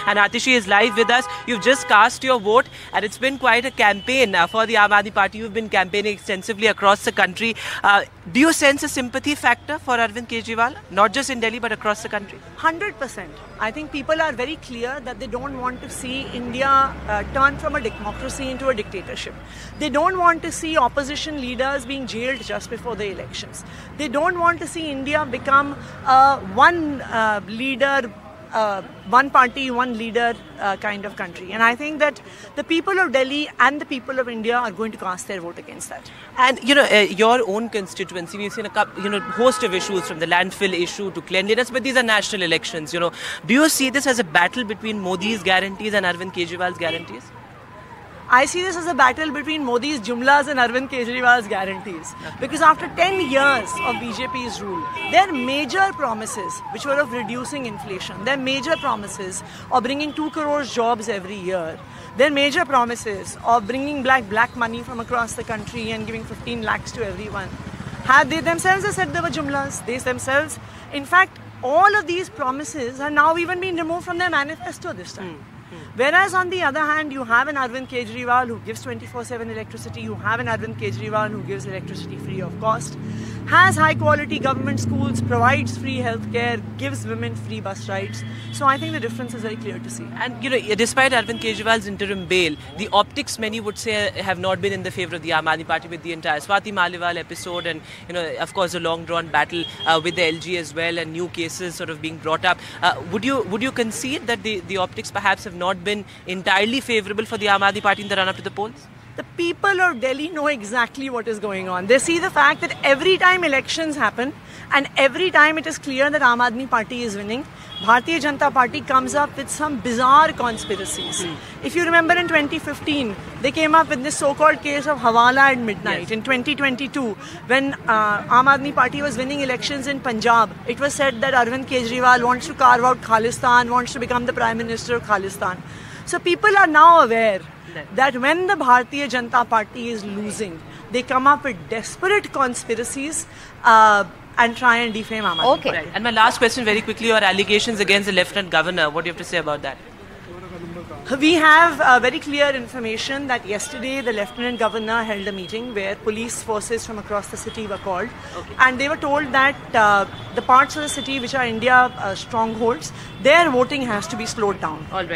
And Atishi is live with us. You've just cast your vote, and it's been quite a campaign for the Aam Aadmi Party. You've been campaigning extensively across the country. Do you sense a sympathy factor for Arvind Kejriwal, not just in Delhi but across the country? 100%. I think people are very clear that they don't want to see India turn from a democracy into a dictatorship. They don't want to see opposition leaders being jailed just before the elections. They don't want to see India become one party, one leader kind of country. And I think that the people of Delhi and the people of India are going to cast their vote against that. And your own constituency, we've seen a host of issues, from the landfill issue to cleanliness, but these are national elections. Do you see this as a battle between Modi's guarantees and Arvind Kejriwal's guarantees? I see this as a battle between Modi's jumlas and Arvind Kejriwal's guarantees. Because after 10 years of BJP's rule, their major promises, which were of reducing inflation, their major promises of bringing 2 crore jobs every year, their major promises of bringing black money from across the country and giving 15 lakhs to everyone, they themselves have said they were jumlas. They themselves, in fact, all of these promises are now even being removed from their manifesto this time. Whereas on the other hand, you have an Arvind Kejriwal who gives 24/7 electricity, you have an Arvind Kejriwal who gives electricity free of cost, has high quality government schools, provides free healthcare, gives women free bus rides. So I think the difference is very clear to see. And despite Arvind Kejriwal's interim bail, the optics, many would say, have not been in the favour of the Aam Aadmi Party, with the entire Swati Maliwal episode and of course the long drawn battle with the LG as well, and new cases sort of being brought up. Would you concede that the optics perhaps have not been entirely favourable for the Aam Aadmi Party in the run-up to the polls? The people of Delhi know exactly what is going on. They see the fact that every time elections happen and every time it is clear that Aam Aadmi Party is winning, Bharatiya Janata Party comes up with some bizarre conspiracies. If you remember, in 2015, they came up with this so-called case of Hawala at midnight. Yes. In 2022, when Aam Aadmi Party was winning elections in Punjab, it was said that Arvind Kejriwal wants to carve out Khalistan, wants to become the Prime Minister of Khalistan. So people are now aware that when the Bharatiya Janata Party is losing, they come up with desperate conspiracies and try and defame Aam Aadmi Party. Right. And my last question very quickly, your allegations against the Lieutenant Governor, what do you have to say about that? We have very clear information that yesterday the Lieutenant Governor held a meeting where police forces from across the city were called. Okay. And they were told that the parts of the city which are India strongholds, their voting has to be slowed down. All right.